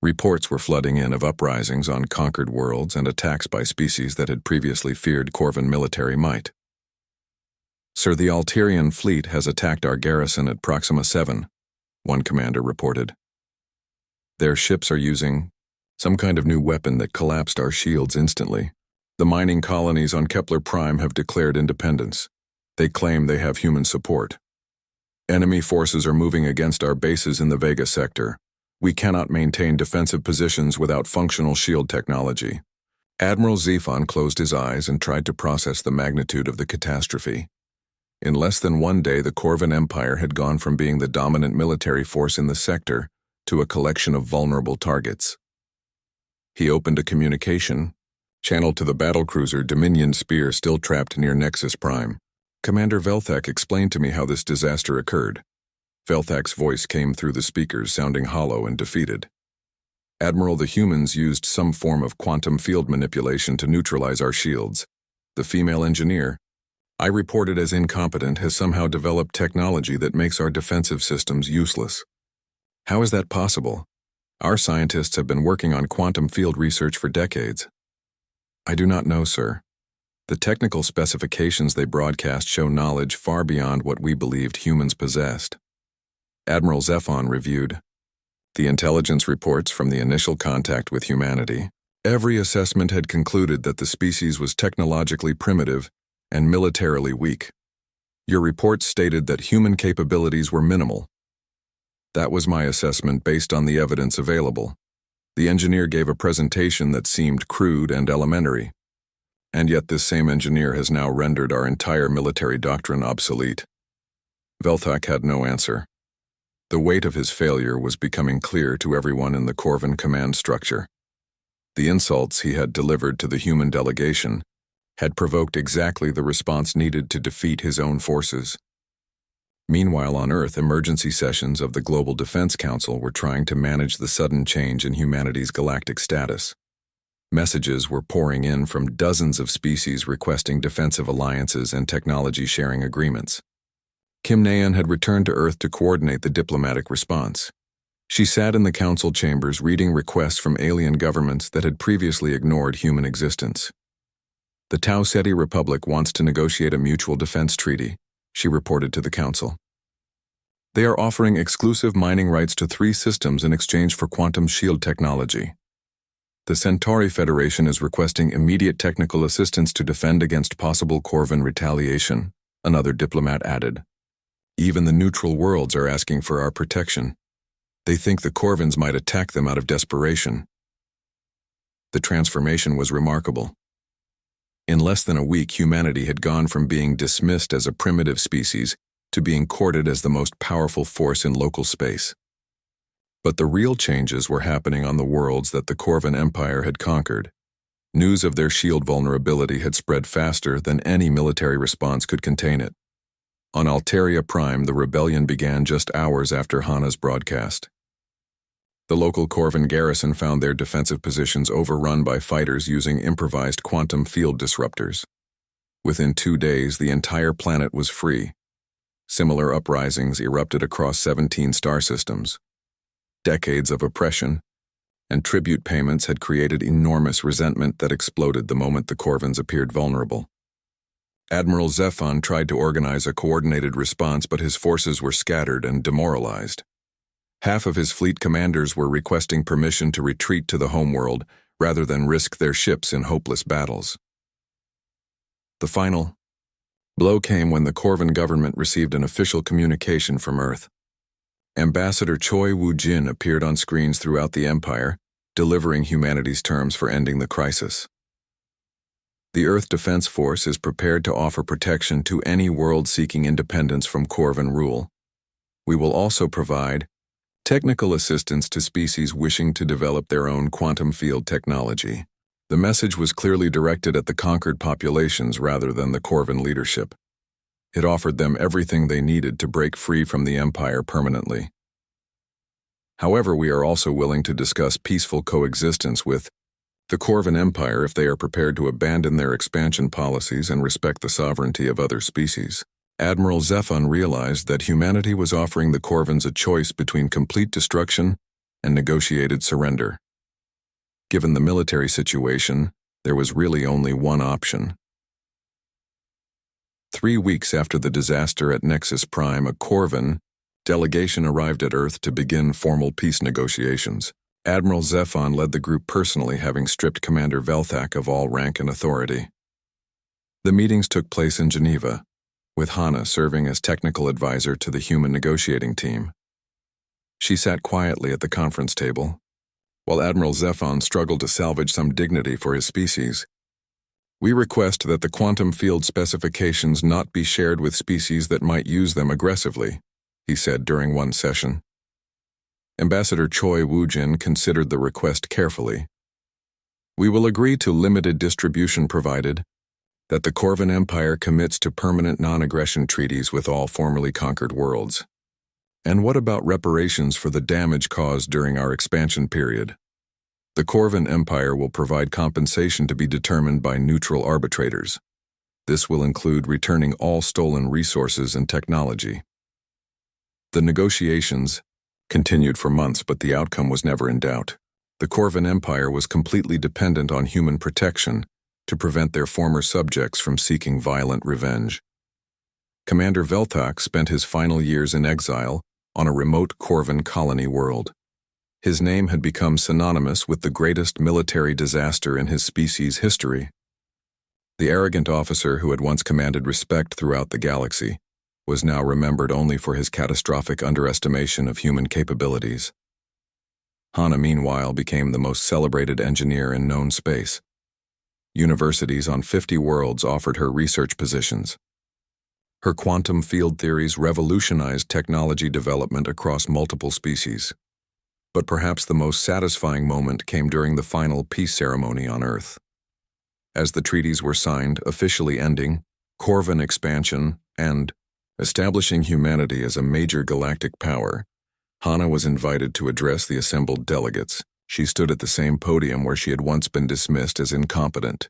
Reports were flooding in of uprisings on conquered worlds and attacks by species that had previously feared Corvin military might. "Sir, the Alterian fleet has attacked our garrison at Proxima 7, one commander reported. "Their ships are using some kind of new weapon that collapsed our shields instantly. The mining colonies on Kepler Prime have declared independence. They claim they have human support. Enemy forces are moving against our bases in the Vega sector. We cannot maintain defensive positions without functional shield technology." Admiral Zephon closed his eyes and tried to process the magnitude of the catastrophe. In less than 1 day, the Corvin Empire had gone from being the dominant military force in the sector to a collection of vulnerable targets. He opened a communication channel to the battlecruiser Dominion Spear still trapped near Nexus Prime. "Commander Velthak explained to me how this disaster occurred." Velthak's voice came through the speakers, sounding hollow and defeated. "Admiral, the humans used some form of quantum field manipulation to neutralize our shields. The female engineer I reported as incompetent has somehow developed technology that makes our defensive systems useless." "How is that possible? Our scientists have been working on quantum field research for decades." "I do not know, sir. The technical specifications they broadcast show knowledge far beyond what we believed humans possessed." Admiral Zephon reviewed the intelligence reports from the initial contact with humanity. Every assessment had concluded that the species was technologically primitive and militarily weak. "Your reports stated that human capabilities were minimal." "That was my assessment based on the evidence available." The engineer gave a presentation that seemed crude and elementary. "And yet this same engineer has now rendered our entire military doctrine obsolete." Velthak had no answer. The weight of his failure was becoming clear to everyone in the Corvin command structure. The insults he had delivered to the human delegation had provoked exactly the response needed to defeat his own forces. Meanwhile, on Earth, emergency sessions of the Global Defense Council were trying to manage the sudden change in humanity's galactic status. Messages were pouring in from dozens of species requesting defensive alliances and technology-sharing agreements. Kim Nayan had returned to Earth to coordinate the diplomatic response. She sat in the council chambers reading requests from alien governments that had previously ignored human existence. "The Tau Ceti Republic wants to negotiate a mutual defense treaty," she reported to the council. "They are offering exclusive mining rights to 3 systems in exchange for quantum shield technology. The Centauri Federation is requesting immediate technical assistance to defend against possible Corvin retaliation." Another diplomat added. Even the neutral worlds are asking for our protection. They think the Corvins might attack them out of desperation. The transformation was remarkable. In less than a week, humanity had gone from being dismissed as a primitive species to being courted as the most powerful force in local space. But the real changes were happening on the worlds that the Corvin Empire had conquered. News of their shield vulnerability had spread faster than any military response could contain it. On Alteria Prime, the rebellion began just hours after Hana's broadcast. The local Corvin garrison found their defensive positions overrun by fighters using improvised quantum field disruptors. Within 2 days, the entire planet was free. Similar uprisings erupted across 17 star systems. Decades of oppression and tribute payments had created enormous resentment that exploded the moment the Corvins appeared vulnerable. Admiral Zephon tried to organize a coordinated response, but his forces were scattered and demoralized. Half of his fleet commanders were requesting permission to retreat to the homeworld rather than risk their ships in hopeless battles. The final blow came when the Corvin government received an official communication from Earth. Ambassador Choi Woo-jin appeared on screens throughout the Empire, delivering humanity's terms for ending the crisis. The Earth Defense Force is prepared to offer protection to any world seeking independence from Corvin rule. We will also provide technical assistance to species wishing to develop their own quantum field technology. The message was clearly directed at the conquered populations rather than the Corvin leadership. It offered them everything they needed to break free from the Empire permanently. However, we are also willing to discuss peaceful coexistence with the Corvin Empire if they are prepared to abandon their expansion policies and respect the sovereignty of other species. Admiral Zephon realized that humanity was offering the Corvins a choice between complete destruction and negotiated surrender. Given the military situation, there was really only one option. 3 weeks after the disaster at Nexus Prime, a Corvin delegation arrived at Earth to begin formal peace negotiations. Admiral Zephon led the group personally, having stripped Commander Velthak of all rank and authority. The meetings took place in Geneva, with Hana serving as technical advisor to the human negotiating team. She sat quietly at the conference table, while Admiral Zephon struggled to salvage some dignity for his species. We request that the quantum field specifications not be shared with species that might use them aggressively, he said during one session. Ambassador Choi Woo-jin considered the request carefully. We will agree to limited distribution provided that the Corvin Empire commits to permanent non-aggression treaties with all formerly conquered worlds. And what about reparations for the damage caused during our expansion period? The Corvin Empire will provide compensation to be determined by neutral arbitrators. This will include returning all stolen resources and technology. The negotiations continued for months, but the outcome was never in doubt. The Corvin Empire was completely dependent on human protection to prevent their former subjects from seeking violent revenge. Commander Velthak spent his final years in exile on a remote Corvin colony world. His name had become synonymous with the greatest military disaster in his species' history. The arrogant officer who had once commanded respect throughout the galaxy was now remembered only for his catastrophic underestimation of human capabilities. Hana, meanwhile, became the most celebrated engineer in known space. Universities on 50 worlds offered her research positions. Her quantum field theories revolutionized technology development across multiple species. But perhaps the most satisfying moment came during the final peace ceremony on Earth. As the treaties were signed, officially ending Corvin expansion and establishing humanity as a major galactic power, Hana was invited to address the assembled delegates. She stood at the same podium where she had once been dismissed as incompetent.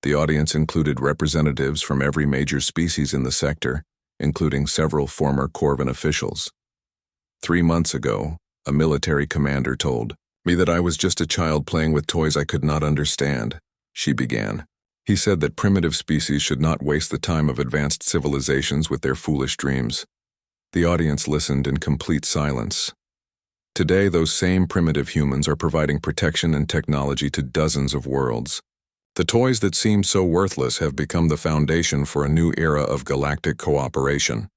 The audience included representatives from every major species in the sector, including several former Corvin officials. 3 months ago, a military commander told me that I was just a child playing with toys I could not understand, she began. He said that primitive species should not waste the time of advanced civilizations with their foolish dreams. The audience listened in complete silence. Today, those same primitive humans are providing protection and technology to dozens of worlds. The toys that seemed so worthless have become the foundation for a new era of galactic cooperation.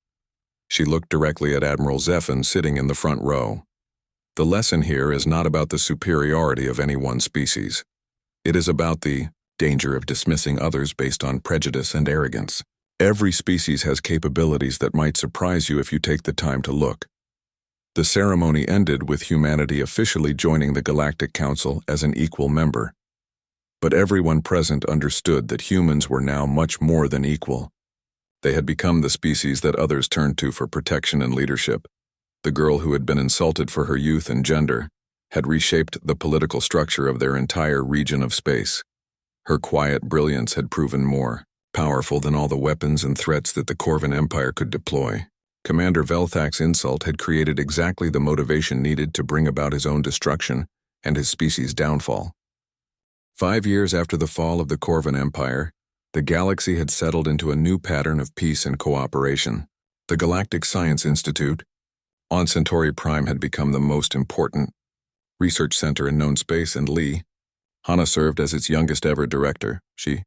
She looked directly at Admiral Zephan sitting in the front row. The lesson here is not about the superiority of any one species. It is about the danger of dismissing others based on prejudice and arrogance. Every species has capabilities that might surprise you if you take the time to look. The ceremony ended with humanity officially joining the Galactic Council as an equal member. But everyone present understood that humans were now much more than equal. They had become the species that others turned to for protection and leadership. The girl who had been insulted for her youth and gender had reshaped the political structure of their entire region of space. Her quiet brilliance had proven more powerful than all the weapons and threats that the Corvan Empire could deploy. Commander Velthak's insult had created exactly the motivation needed to bring about his own destruction and his species' downfall. 5 years after the fall of the Corvan Empire, the galaxy had settled into a new pattern of peace and cooperation. The Galactic Science Institute on Centauri Prime had become the most important research center in known space, and Hana served as its youngest ever director. She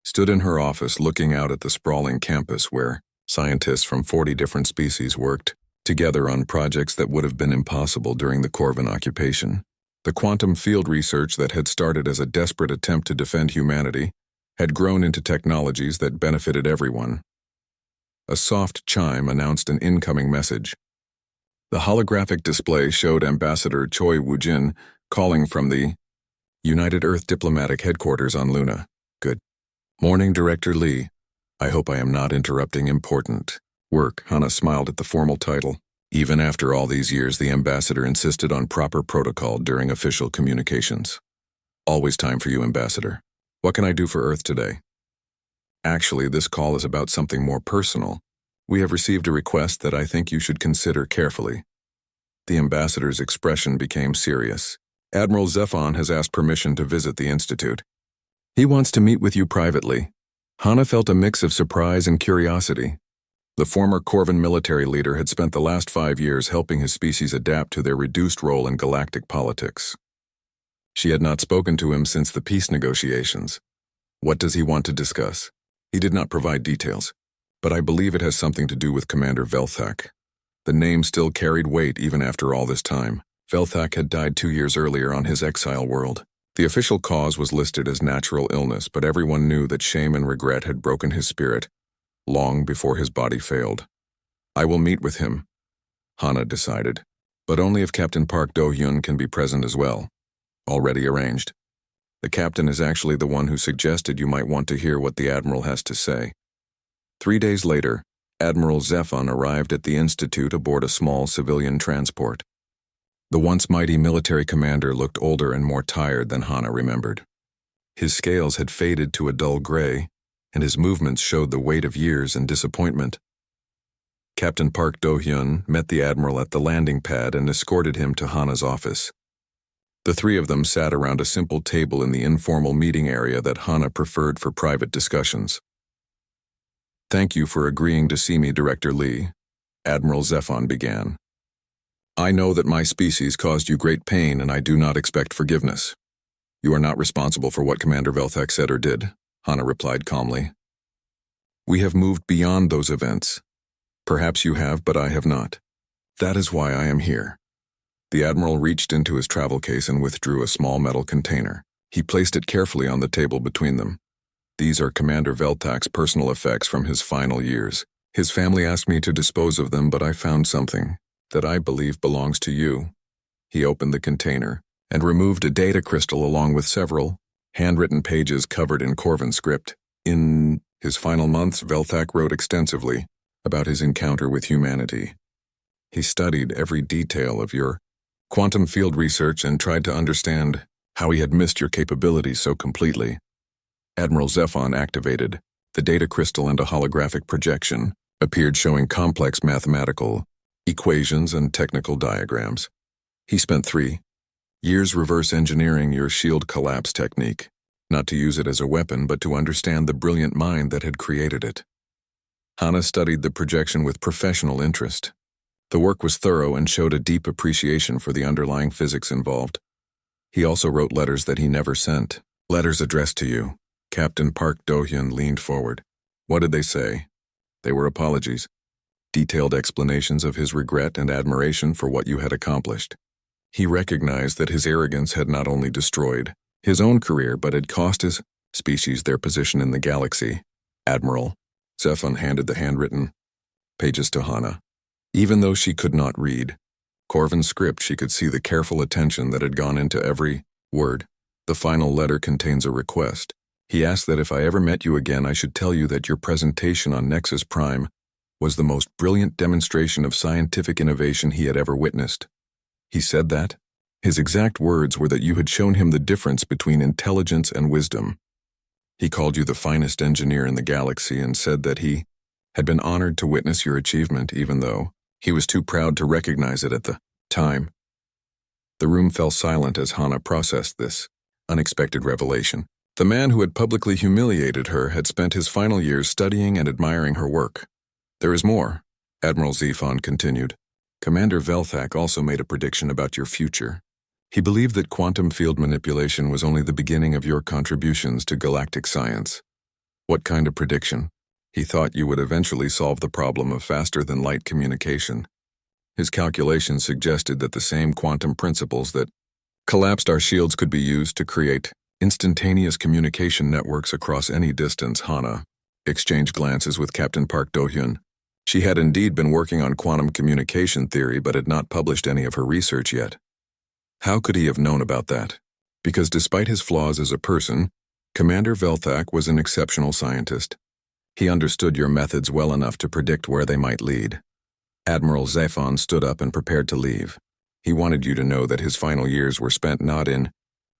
stood in her office looking out at the sprawling campus where scientists from 40 different species worked together on projects that would have been impossible during the Corvan occupation. The quantum field research that had started as a desperate attempt to defend humanity had grown into technologies that benefited everyone. A soft chime announced an incoming message. The holographic display showed Ambassador Choi Woo-jin calling from the United Earth Diplomatic Headquarters on Luna. Good morning, Director Lee. I hope I am not interrupting important work. Hana smiled at the formal title. Even after all these years, the ambassador insisted on proper protocol during official communications. Always time for you, Ambassador. What can I do for Earth today? Actually, this call is about something more personal. We have received a request that I think you should consider carefully. The ambassador's expression became serious. Admiral Zephan has asked permission to visit the Institute. He wants to meet with you privately. Hana felt a mix of surprise and curiosity. The former Corvan military leader had spent the last 5 years helping his species adapt to their reduced role in galactic politics. She had not spoken to him since the peace negotiations. What does he want to discuss? He did not provide details, but I believe it has something to do with Commander Velthak. The name still carried weight even after all this time. Velthak had died 2 years earlier on his exile world. The official cause was listed as natural illness, but everyone knew that shame and regret had broken his spirit long before his body failed. I will meet with him, Hana decided, but only if Captain Park Do-hyun can be present as well. Already arranged. The captain is actually the one who suggested you might want to hear what the Admiral has to say. 3 days later, Admiral Zephan arrived at the Institute aboard a small civilian transport. The once mighty military commander looked older and more tired than Hana remembered. His scales had faded to a dull gray, and his movements showed the weight of years and disappointment. Captain Park Do-hyun met the Admiral at the landing pad and escorted him to Hana's office. The three of them sat around a simple table in the informal meeting area that Hana preferred for private discussions. Thank you for agreeing to see me, Director Lee, Admiral Zephan began. I know that my species caused you great pain, and I do not expect forgiveness. You are not responsible for what Commander Velthak said or did, Hana replied calmly. We have moved beyond those events. Perhaps you have, but I have not. That is why I am here. The Admiral reached into his travel case and withdrew a small metal container. He placed it carefully on the table between them. These are Commander Velthak's personal effects from his final years. His family asked me to dispose of them, but I found something that I believe belongs to you. He opened the container and removed a data crystal along with several handwritten pages covered in Corvan script. In his final months, Velthak wrote extensively about his encounter with humanity. He studied every detail of your quantum field research and tried to understand how he had missed your capabilities so completely. Admiral Zephan activated the data crystal, and a holographic projection appeared showing complex mathematical equations and technical diagrams. He spent 3 years reverse engineering your shield collapse technique, not to use it as a weapon, but to understand the brilliant mind that had created it. Hana studied the projection with professional interest. The work was thorough and showed a deep appreciation for the underlying physics involved. He also wrote letters that he never sent, letters addressed to you. Captain Park Do-hyun leaned forward. What did they say? They were apologies, detailed explanations of his regret and admiration for what you had accomplished. He recognized that his arrogance had not only destroyed his own career but had cost his species their position in the galaxy. Admiral Zephon handed the handwritten pages to Hana. Even though she could not read Corvin's script, she could see the careful attention that had gone into every word. The final letter contains a request. He asked that if I ever met you again, I should tell you that your presentation on Nexus Prime was the most brilliant demonstration of scientific innovation he had ever witnessed. He said that. His exact words were that you had shown him the difference between intelligence and wisdom. He called you the finest engineer in the galaxy and said that he had been honored to witness your achievement, even though he was too proud to recognize it at the time. The room fell silent as Hana processed this unexpected revelation. The man who had publicly humiliated her had spent his final years studying and admiring her work. There is more, Admiral Zephon continued. Commander Velthak also made a prediction about your future. He believed that quantum field manipulation was only the beginning of your contributions to galactic science. What kind of prediction? He thought you would eventually solve the problem of faster-than-light communication. His calculations suggested that the same quantum principles that collapsed our shields could be used to create instantaneous communication networks across any distance. Hana exchanged glances with Captain Park Do-hyun. She had indeed been working on quantum communication theory but had not published any of her research yet. How could he have known about that? Because despite his flaws as a person, Commander Velthak was an exceptional scientist. He understood your methods well enough to predict where they might lead. Admiral Zephon stood up and prepared to leave. He wanted you to know that his final years were spent not in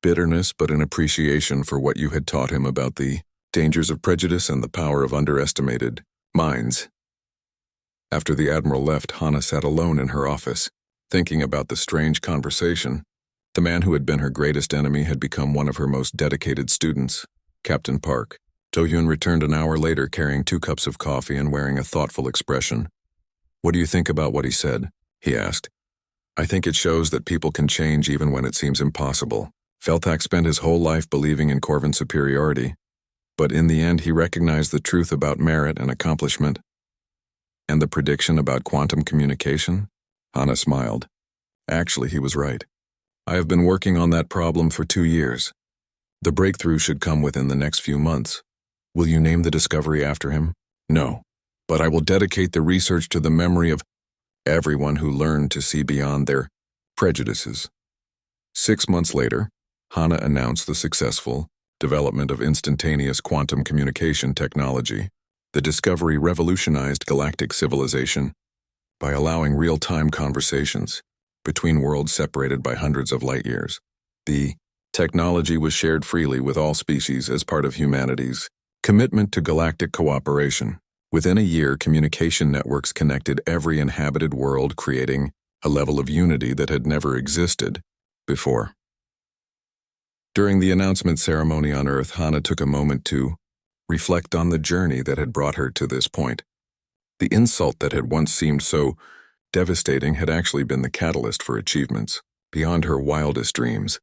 bitterness but in appreciation for what you had taught him about the dangers of prejudice and the power of underestimated minds. After the Admiral left, Hana sat alone in her office, thinking about the strange conversation. The man who had been her greatest enemy had become one of her most dedicated students, Captain Park. Do-hyun returned an hour later carrying 2 cups of coffee and wearing a thoughtful expression. What do you think about what he said? He asked. I think it shows that people can change even when it seems impossible. Velthak spent his whole life believing in Corvin's superiority, but in the end he recognized the truth about merit and accomplishment. And the prediction about quantum communication? Hana smiled. Actually, he was right. I have been working on that problem for 2 years. The breakthrough should come within the next few months. Will you name the discovery after him? No, but I will dedicate the research to the memory of everyone who learned to see beyond their prejudices. 6 months later, Hana announced the successful development of instantaneous quantum communication technology. The discovery revolutionized galactic civilization by allowing real-time conversations between worlds separated by hundreds of light years. The technology was shared freely with all species as part of humanity's commitment to galactic cooperation. Within a year, communication networks connected every inhabited world, creating a level of unity that had never existed before. During the announcement ceremony on Earth, Hana took a moment to reflect on the journey that had brought her to this point. The insult that had once seemed so devastating had actually been the catalyst for achievements beyond her wildest dreams.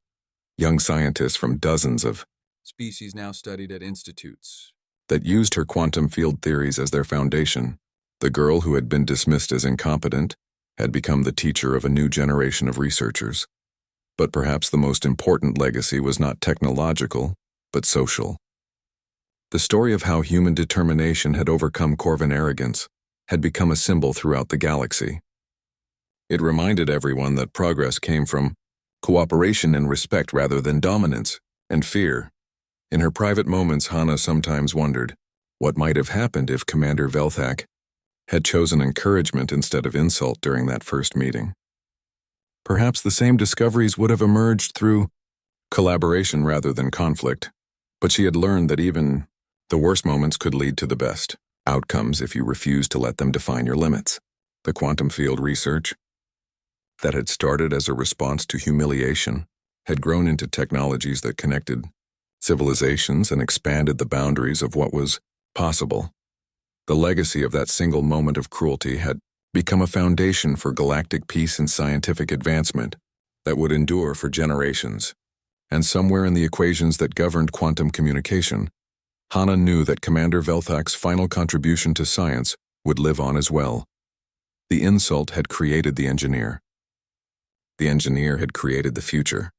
Young scientists from dozens of species now studied at institutes that used her quantum field theories as their foundation. The girl who had been dismissed as incompetent had become the teacher of a new generation of researchers. But perhaps the most important legacy was not technological, but social. The story of how human determination had overcome Corvin arrogance had become a symbol throughout the galaxy. It reminded everyone that progress came from cooperation and respect rather than dominance and fear. In her private moments, Hana sometimes wondered what might have happened if Commander Velthak had chosen encouragement instead of insult during that first meeting. Perhaps the same discoveries would have emerged through collaboration rather than conflict, but she had learned that even the worst moments could lead to the best outcomes if you refuse to let them define your limits. The quantum field research that had started as a response to humiliation had grown into technologies that connected civilizations and expanded the boundaries of what was possible. The legacy of that single moment of cruelty had become a foundation for galactic peace and scientific advancement that would endure for generations. And somewhere in the equations that governed quantum communication, Hana knew that Commander Velthak's final contribution to science would live on as well. The insult had created the engineer. The engineer had created the future.